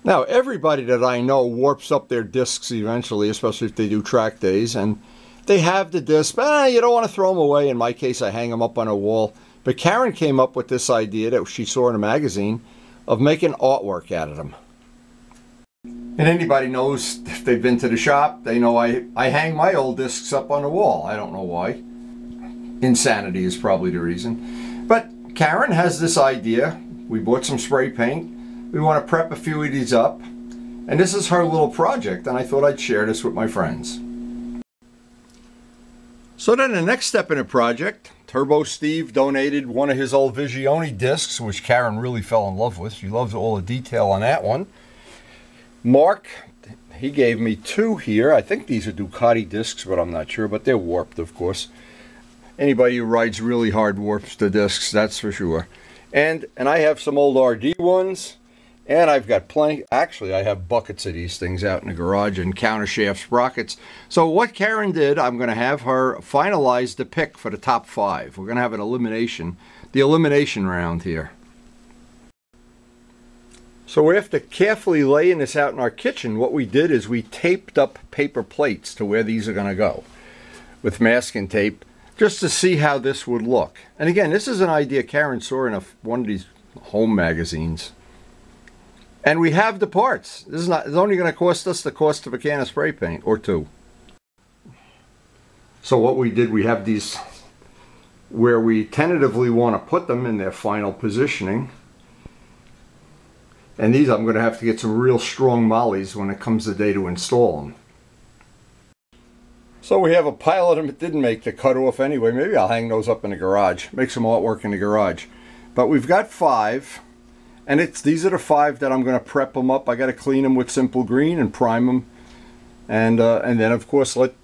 Now, everybody that I know warps up their discs eventually, especially if they do track days, and they have the discs, but you don't want to throw them away. In my case, I hang them up on a wall. But KARYN came up with this idea that she saw in a magazine of making artwork out of them. And anybody knows, if they've been to the shop, they know I hang my old discs up on the wall. I don't know why. Insanity is probably the reason. But KARYN has this idea. We bought some spray paint. We want to prep a few of these up. And this is her little project, and I thought I'd share this with my friends. So then the next step in the project, Turbo Steve donated one of his old Visione discs, which KARYN really fell in love with. She loves all the detail on that one. Mark, he gave me two here. I think these are Ducati discs, but I'm not sure, but they're warped, of course. Anybody who rides really hard warps the discs, that's for sure. And I have some old RD ones, and I've got plenty. Actually, I have buckets of these things out in the garage and countershaft sprockets. So what KARYN did, I'm going to have her finalize the pick for the top 5. We're going to have an elimination, the elimination round here. So after carefully laying this out in our kitchen, what we did is we taped up paper plates to where these are going to go with masking tape, just to see how this would look. And again, this is an idea KARYN saw in one of these home magazines. And we have the parts. This is not, it's only going to cost us the cost of a can of spray paint or 2. So what we did, we have these where we tentatively want to put them in their final positioning. And these I'm going to have to get some real strong mollies when it comes the day to install them. So we have a pile of them that didn't make the cutoff anyway. Maybe I'll hang those up in the garage, make some artwork in the garage. But we've got 5, and these are the 5 that I'm going to prep them up. I got to clean them with Simple Green and prime them, and then of course let's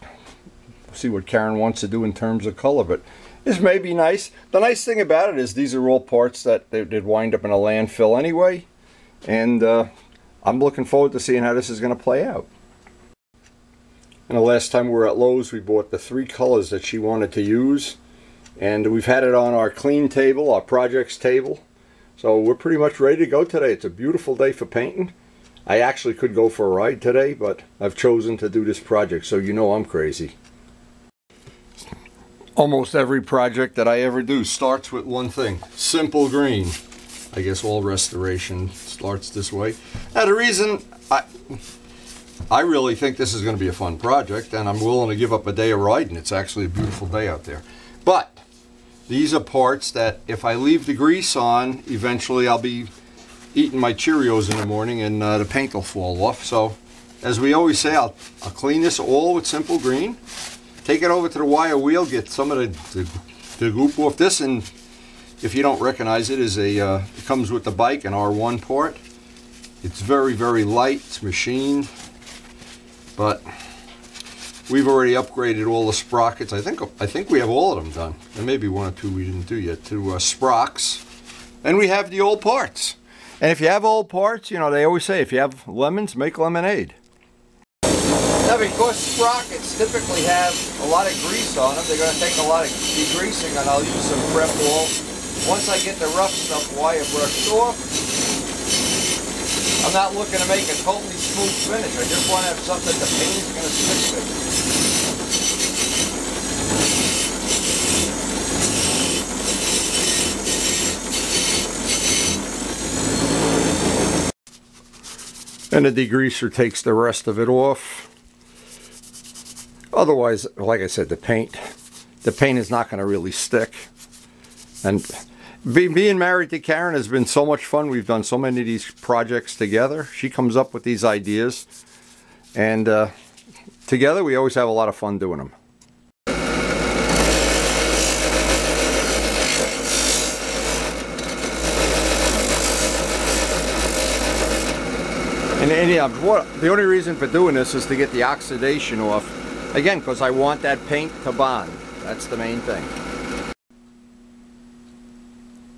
see what KARYN wants to do in terms of color. But this may be nice. The nice thing about it is these are all parts that they'd wind up in a landfill anyway, and I'm looking forward to seeing how this is going to play out. And the last time we were at Lowe's, we bought the 3 colors that she wanted to use. And we've had it on our clean table, our projects table. So we're pretty much ready to go today. It's a beautiful day for painting. I actually could go for a ride today, but I've chosen to do this project, so you know I'm crazy. Almost every project that I ever do starts with one thing: Simple Green. I guess all restoration starts this way. Now the reason I really think this is going to be a fun project, and I'm willing to give up a day of riding. It's actually a beautiful day out there. But these are parts that if I leave the grease on, eventually I'll be eating my Cheerios in the morning and the paint will fall off. So as we always say, I'll clean this all with Simple Green, take it over to the wire wheel, get some of the goop off this, and if you don't recognize it, it comes with the bike, an R1 part. It's very, very light. It's machined. But we've already upgraded all the sprockets. I think we have all of them done. There may be 1 or 2 we didn't do yet, to sprocks. And we have the old parts. And if you have old parts, you know, they always say if you have lemons, make lemonade. Now, because sprockets typically have a lot of grease on them, they're going to take a lot of degreasing, and I'll use some prep wool. Once I get the rough stuff wire brushed off, I'm not looking to make a totally smooth finish. I just want to have something the paint is going to stick to. And the degreaser takes the rest of it off. Otherwise, like I said, the paint is not going to really stick. And being married to KARYN has been so much fun. We've done so many of these projects together. She comes up with these ideas, and together we always have a lot of fun doing them. And the only reason for doing this is to get the oxidation off. Again, because I want that paint to bond. That's the main thing.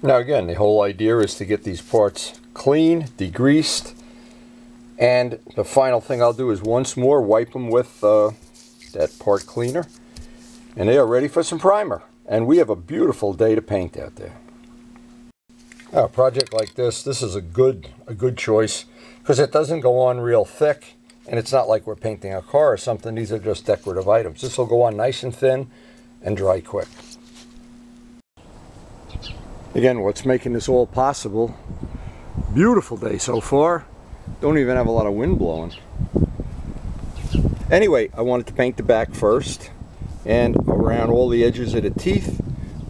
Now again, the whole idea is to get these parts clean, degreased, and the final thing I'll do is once more wipe them with that part cleaner, and they are ready for some primer. And we have a beautiful day to paint out there. Now, a project like this is a good choice, because it doesn't go on real thick, and it's not like we're painting a car or something. These are just decorative items. This will go on nice and thin and dry quick. Again, what's making this all possible, beautiful day so far. Don't even have a lot of wind blowing. Anyway, I wanted to paint the back first and around all the edges of the teeth.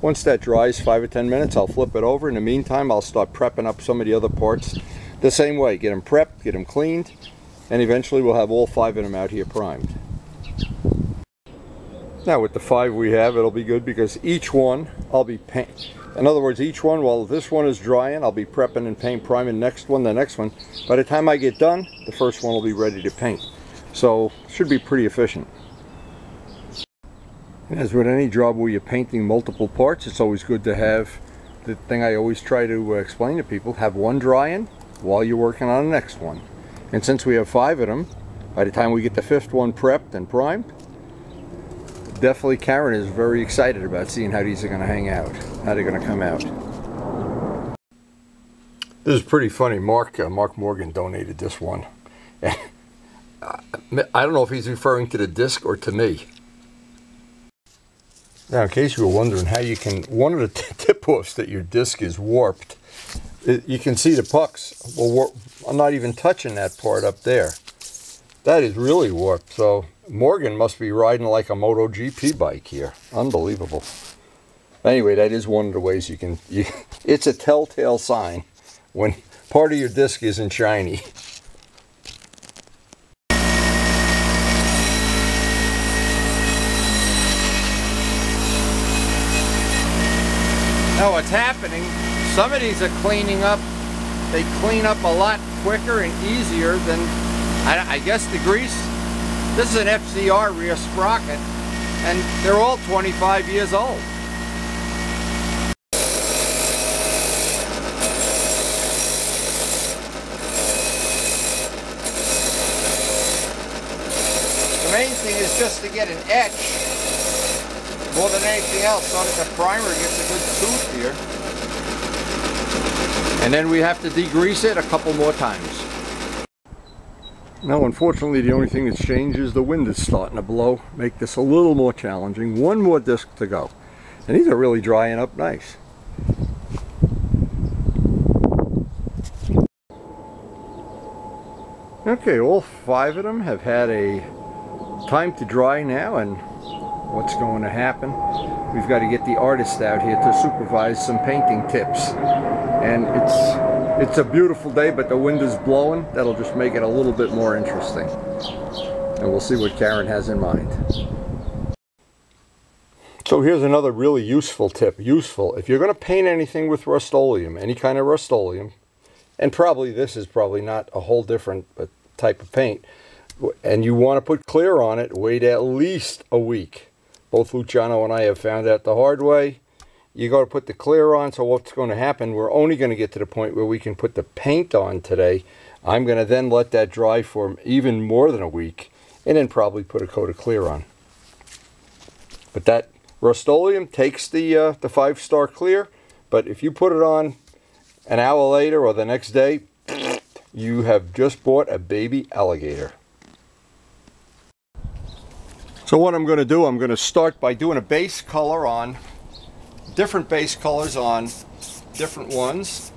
Once that dries, 5 or 10 minutes, I'll flip it over. In the meantime, I'll start prepping up some of the other parts the same way. Get them prepped, get them cleaned, and eventually we'll have all 5 of them out here primed. Now with the 5 we have, it'll be good because each one I'll be paint. In other words, each one, while this one is drying, I'll be prepping and paint priming the next one, the next one. By the time I get done, the first one will be ready to paint. So, should be pretty efficient. As with any job where you're painting multiple parts, it's always good to have the thing I always try to explain to people, have one drying while you're working on the next one. And since we have 5 of them, by the time we get the 5th one prepped and primed, definitely KARYN is very excited about seeing how these are going to hang out, how they're going to come out. This is pretty funny. Mark Morgan donated this one. I don't know if he's referring to the disc or to me. Now, in case you were wondering how you can, one of the tip-offs that your disc is warped, you can see the pucks. Well, I'm not even touching that part up there. That is really warped. So Morgan must be riding like a MotoGP bike here. Unbelievable. Anyway, that is one of the ways you can, it's a telltale sign when part of your disc isn't shiny. Now what's happening, some of these are cleaning up, they clean up a lot quicker and easier than, I guess the grease. This is an FCR rear sprocket, and they're all 25 years old. The main thing is just to get an etch more than anything else, so that the primer gets a good tooth here. And then we have to degrease it a couple more times. Now, unfortunately, the only thing that's changed is the wind is starting to blow, make this a little more challenging. One more disc to go. And these are really drying up nice. Okay, all 5 of them have had a time to dry now, and what's going to happen, we've got to get the artist out here to supervise some painting tips. And it's a beautiful day, but the wind is blowing. That'll just make it a little bit more interesting. And we'll see what KARYN has in mind. So here's another really useful tip. Useful, if you're going to paint anything with Rust-Oleum, any kind of Rust-Oleum, and probably this is probably not a whole different type of paint, and you want to put clear on it, wait at least a week. Both Luciano and I have found out the hard way. You got to put the clear on, so what's going to happen, we're only going to get to the point where we can put the paint on today. I'm going to then let that dry for even more than a week, and then probably put a coat of clear on. But that Rust-Oleum takes the 5-star clear, but if you put it on an hour later or the next day, you have just bought a baby alligator. So what I'm going to do, I'm going to start by doing a base color on, different base colors on different ones.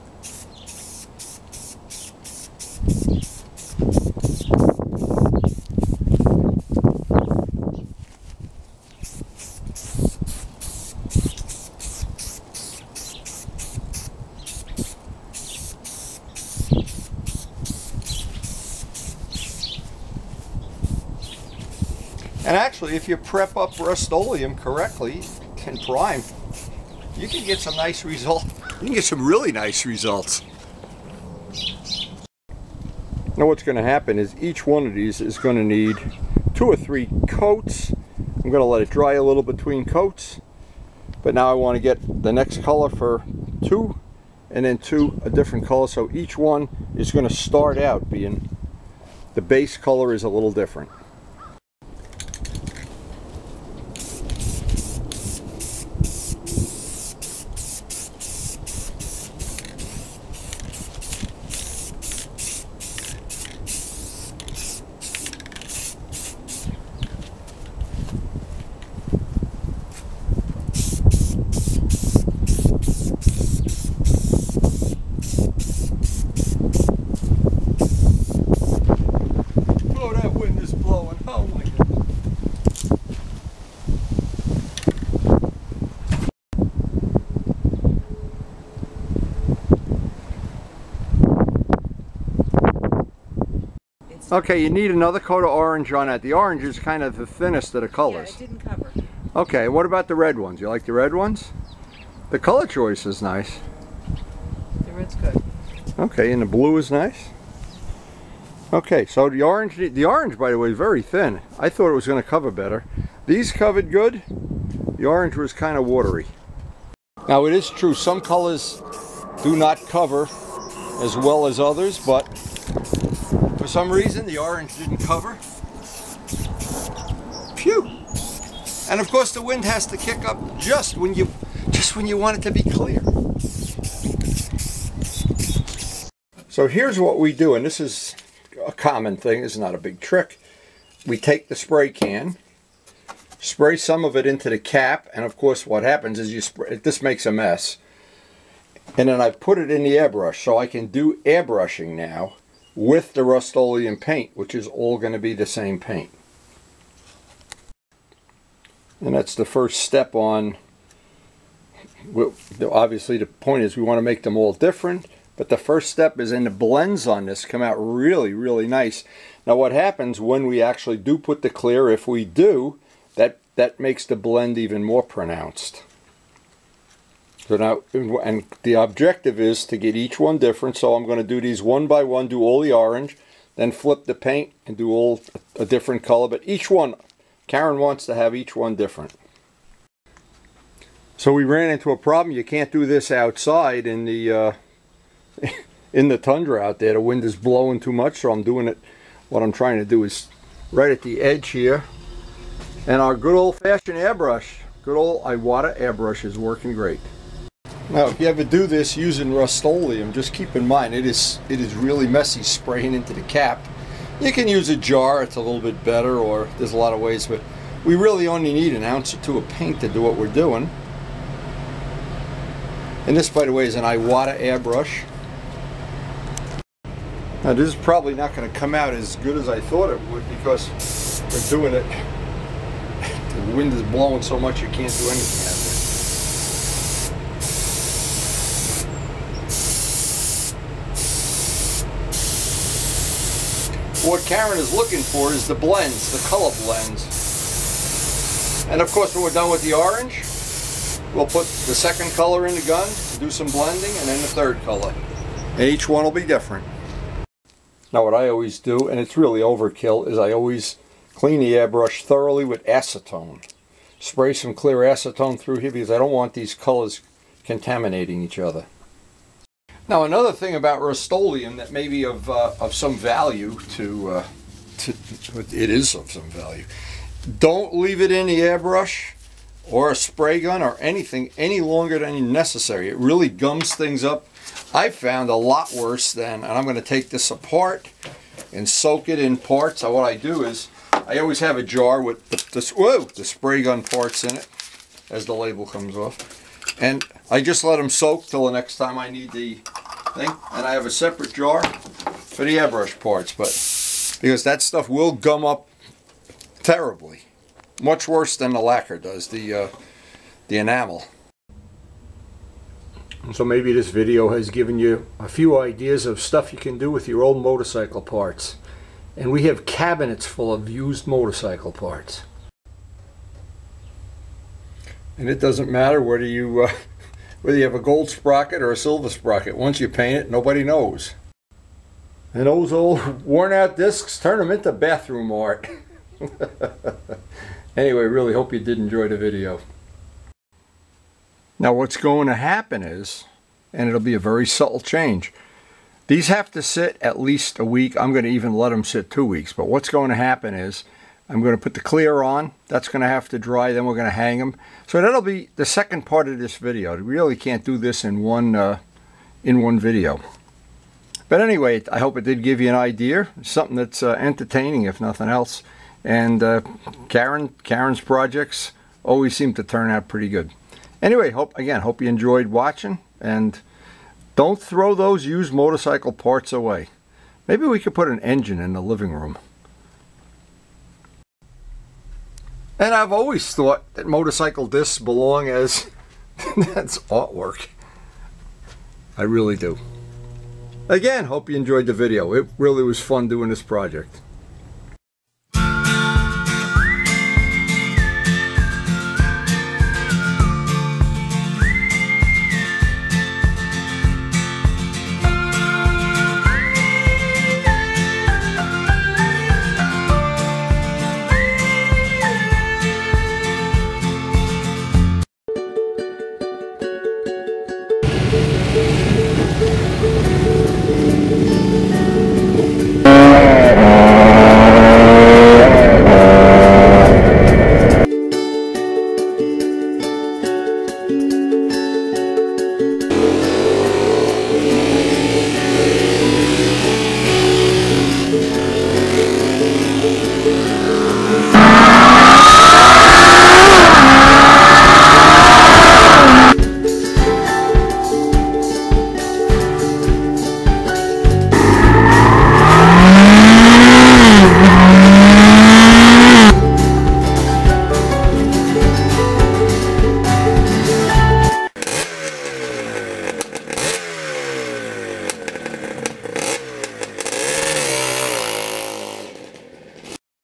And actually, if you prep up Rust-Oleum correctly and prime, you can get some nice results. You can get some really nice results. Now what's going to happen is each one of these is going to need 2 or 3 coats. I'm going to let it dry a little between coats. But now I want to get the next color for 2, and then 2 a different color. So each one is going to start out being, the base color is a little different. Okay, you need another coat of orange on that. The orange is kind of the thinnest of the colors. Yeah, it didn't cover. Okay, what about the red ones? You like the red ones? The color choice is nice. The red's good. Okay, and the blue is nice. Okay, so the orange, by the way, is very thin. I thought it was going to cover better. These covered good. The orange was kind of watery. Now it is true, some colors do not cover as well as others, but for some reason the orange didn't cover. Phew! And of course the wind has to kick up just when you want it to be clear. So here's what we do, and this is a common thing, it's not a big trick. We take the spray can, spray some of it into the cap, and of course what happens is you spray, this makes a mess. And then I put it in the airbrush, so I can do airbrushing now with the Rust-Oleum paint, which is all going to be the same paint. And that's the first step on, obviously the point is we want to make them all different, but the first step is, and the blends on this come out really, really nice. Now what happens when we actually do put the clear, if we do, that makes the blend even more pronounced. So now, and the objective is to get each one different, so I'm going to do these one by one, do all the orange, then flip the paint and do all a different color, but each one, KARYN wants to have each one different. So we ran into a problem. You can't do this outside in the in the tundra out there. The wind is blowing too much, so I'm doing it. What I'm trying to do is right at the edge here. And our good old-fashioned airbrush, good old Iwata airbrush, is working great. Now, if you ever do this using Rust-Oleum, just keep in mind it is really messy spraying into the cap. You can use a jar; it's a little bit better, or there's a lot of ways, but we really only need an ounce or two of paint to do what we're doing. And this, by the way, is an Iwata airbrush. Now, this is probably not going to come out as good as I thought it would because we're doing it. The wind is blowing so much you can't do anything out there. What KARYN is looking for is the blends, the color blends. And of course when we're done with the orange, we'll put the second color in the gun, do some blending, and then the third color. And each one will be different. Now what I always do, and it's really overkill, is I always clean the airbrush thoroughly with acetone. Spray some clear acetone through here because I don't want these colors contaminating each other. Now another thing about Rust-Oleum that may be of some value to it is of some value. Don't leave it in the airbrush or a spray gun or anything any longer than necessary. It really gums things up. I found a lot worse than, and I'm going to take this apart and soak it in parts. So what I do is I always have a jar with the spray gun parts in it as the label comes off. And I just let them soak till the next time I need the thing. And I have a separate jar for the airbrush parts, but because that stuff will gum up terribly. Much worse than the lacquer does, the enamel. So maybe this video has given you a few ideas of stuff you can do with your old motorcycle parts. And we have cabinets full of used motorcycle parts. And it doesn't matter whether you have a gold sprocket or a silver sprocket. Once you paint it, nobody knows. And those old worn out discs, turn them into bathroom art. Anyway, really hope you did enjoy the video. Now what's going to happen is, and it'll be a very subtle change, these have to sit at least a week. I'm going to even let them sit 2 weeks. But what's going to happen is I'm going to put the clear on. That's going to have to dry. Then we're going to hang them. So that'll be the second part of this video. We really can't do this in one video. But anyway, I hope it did give you an idea. Something that's entertaining, if nothing else. And KARYN's projects always seem to turn out pretty good. Anyway, hope you enjoyed watching. And don't throw those used motorcycle parts away. Maybe we could put an engine in the living room. And I've always thought that motorcycle discs belong as that's artwork. I really do. Again, hope you enjoyed the video. It really was fun doing this project.